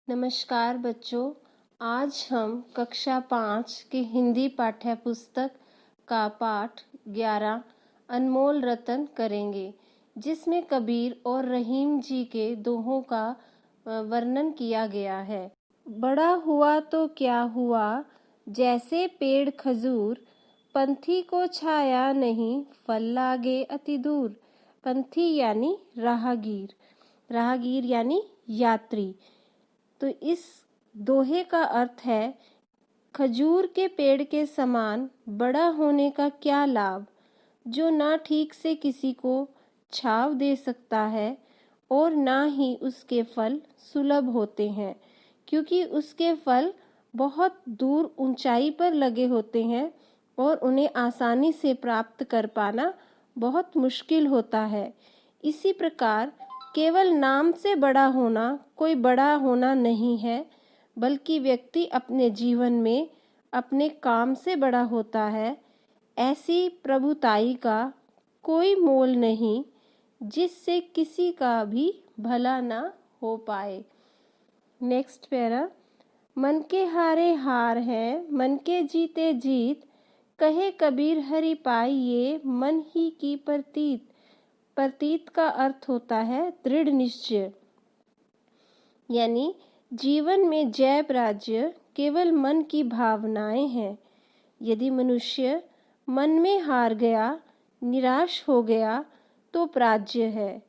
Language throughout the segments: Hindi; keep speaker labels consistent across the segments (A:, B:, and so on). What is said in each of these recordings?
A: नमस्कार बच्चों। आज हम कक्षा 5 की हिंदी पाठ्य पुस्तक का पाठ 11 अनमोल रतन करेंगे, जिसमें कबीर और रहीम जी के दोहों का वर्णन किया गया है। बड़ा हुआ तो क्या हुआ, जैसे पेड़ खजूर, पंथी को छाया नहीं, फल लागे अति दूर। पंथी यानी राहगीर, राहगीर यानी यात्री। तो इस दोहे का अर्थ है, खजूर के पेड़ के समान बड़ा होने का क्या लाभ, जो ना ठीक से किसी को छाव दे सकता है और ना ही उसके फल सुलभ होते हैं, क्योंकि उसके फल बहुत दूर ऊंचाई पर लगे होते हैं और उन्हें आसानी से प्राप्त कर पाना बहुत मुश्किल होता है। इसी प्रकार केवल नाम से बड़ा होना कोई बड़ा होना नहीं है, बल्कि व्यक्ति अपने जीवन में अपने काम से बड़ा होता है। ऐसी प्रभुताई का कोई मोल नहीं, जिससे किसी का भी भला ना हो पाए। Next para. मन के हारे हार है, मन के जीते जीत, कहे कबीर हरि पाइये, मन ही की प्रतीत। प्रतीत का अर्थ होता है दृढ़ निश्चय, यानी जीवन में जय पराजय केवल मन की भावनाएं हैं। यदि मनुष्य मन में हार गया, निराश हो गया, तो पराजय है,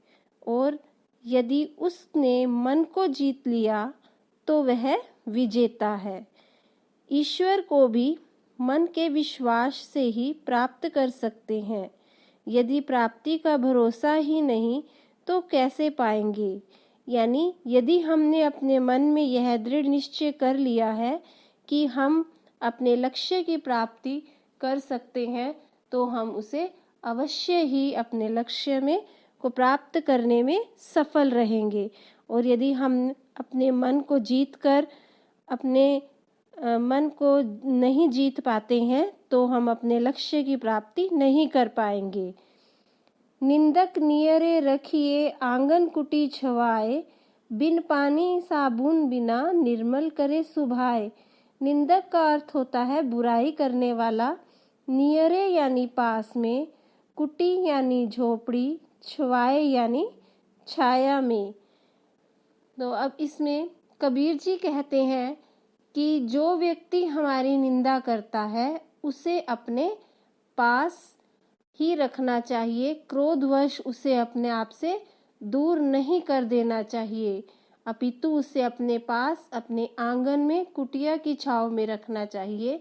A: और यदि उसने मन को जीत लिया तो वह विजेता है। ईश्वर को भी मन के विश्वास से ही प्राप्त कर सकते हैं। यदि प्राप्ति का भरोसा ही नहीं तो कैसे पाएंगे। यानी यदि हमने अपने मन में यह दृढ़ निश्चय कर लिया है कि हम अपने लक्ष्य की प्राप्ति कर सकते हैं, तो हम उसे अवश्य ही अपने लक्ष्य में को प्राप्त करने में सफल रहेंगे। और यदि हम अपने मन को जीतकर अपने मन को नहीं जीत पाते हैं, तो हम अपने लक्ष्य की प्राप्ति नहीं कर पाएंगे। निंदक नियरे रखिए, आंगन कुटी छवाए, बिन पानी साबुन बिना निर्मल करे सुभाए। निंदक का अर्थ होता है बुराई करने वाला। नियरे यानी पास में, कुटी यानी झोपड़ी, छवाए यानी छाया में। तो अब इसमें कबीर जी कहते हैं कि जो व्यक्ति हमारी निंदा करता है, उसे अपने पास ही रखना चाहिए। क्रोधवश उसे अपने आप से दूर नहीं कर देना चाहिए, अपितु उसे अपने पास अपने आंगन में कुटिया की छांव में रखना चाहिए,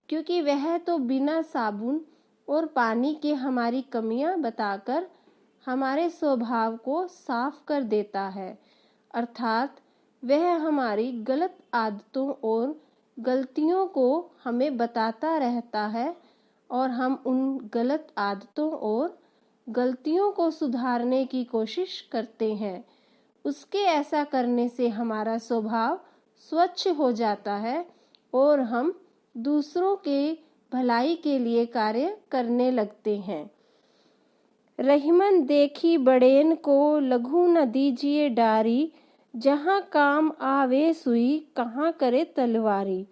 A: क्योंकि वह तो बिना साबुन और पानी के हमारी कमियां बताकर हमारे स्वभाव को साफ कर देता है। अर्थात वह हमारी गलत आदतों और गलतियों को हमें बताता रहता है, और हम उन गलत आदतों और गलतियों को सुधारने की कोशिश करते हैं। उसके ऐसा करने से हमारा स्वभाव स्वच्छ हो जाता है और हम दूसरों के भलाई के लिए कार्य करने लगते हैं। रहीमन देखी बड़ेन को, लघु न दीजिए डारी, जहाँ काम आवे सुई, कहाँ करे तलवारी।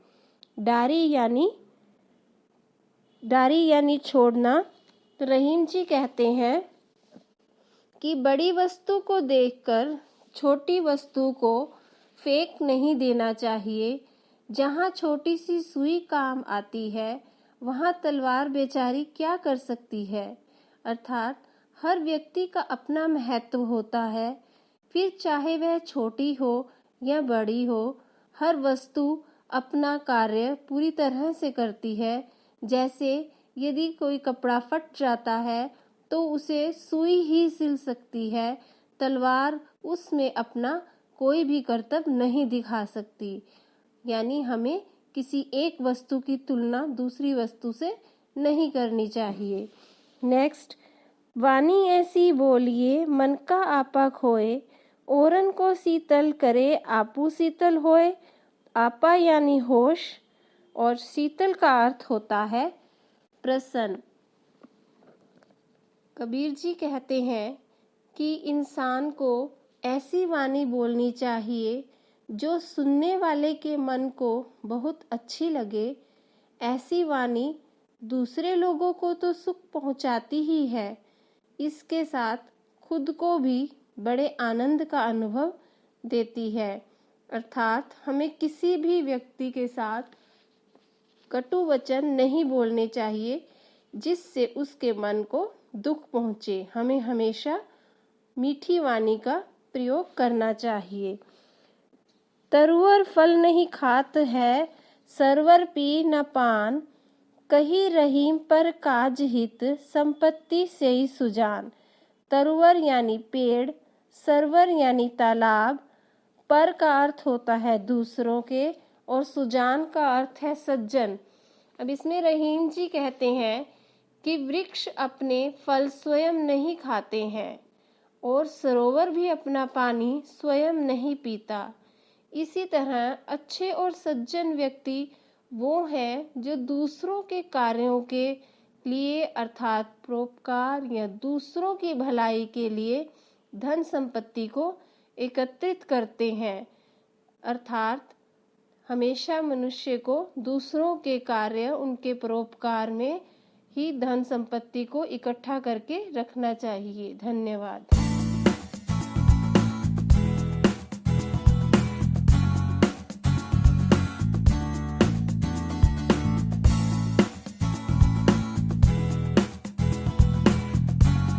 A: डारी यानी छोड़ना। तो रहीम जी कहते हैं कि बड़ी वस्तु को देखकर छोटी वस्तु को फेंक नहीं देना चाहिए। जहाँ छोटी सी सुई काम आती है, वहाँ तलवार बेचारी क्या कर सकती है। अर्थात हर व्यक्ति का अपना महत्व होता है, फिर चाहे वह छोटी हो या बड़ी हो, हर वस्तु अपना कार्य पूरी तरह से करती है। जैसे यदि कोई कपड़ा फट जाता है तो उसे सुई ही सिल सकती है, तलवार उसमें अपना कोई भी कर्तव्य नहीं दिखा सकती। यानी हमें किसी एक वस्तु की तुलना दूसरी वस्तु से नहीं करनी चाहिए। नेक्स्ट। वाणी ऐसी बोलिए, मन का आपा खोए, औरन को शीतल करे, आपू शीतल होए। आपा यानी होश, और शीतल का अर्थ होता है प्रसन्न। कबीर जी कहते हैं कि इंसान को ऐसी वाणी बोलनी चाहिए जो सुनने वाले के मन को बहुत अच्छी लगे। ऐसी वाणी दूसरे लोगों को तो सुख पहुंचाती ही है, इसके साथ खुद को भी बड़े आनंद का अनुभव देती है। अर्थात हमें किसी भी व्यक्ति के साथ कटु वचन नहीं बोलने चाहिए जिससे उसके मन को दुख पहुंचे। हमें हमेशा मीठी वाणी का प्रयोग करना चाहिए। तरुअर फल नहीं खात है, सरवर पी न पान, कही रहीम पर काज हित, संपत्ति से ही सुजान। तरुअर यानी पेड़, सरवर यानी तालाब, पर का अर्थ होता है दूसरों के और सुजान का अर्थ है सज्जन। अब इसमें रहीम जी कहते हैं कि वृक्ष अपने फल स्वयं नहीं खाते हैं और सरोवर भी अपना पानी स्वयं नहीं पीता। इसी तरह अच्छे और सज्जन व्यक्ति वो हैं जो दूसरों के कार्यों के लिए अर्थात परोपकार या दूसरों की भलाई के लिए धन संपत्ति को एकत्रित करते हैं। अर्थात हमेशा मनुष्य को दूसरों के कार्य, उनके परोपकार में ही धन संपत्ति को इकट्ठा करके रखना चाहिए। धन्यवाद।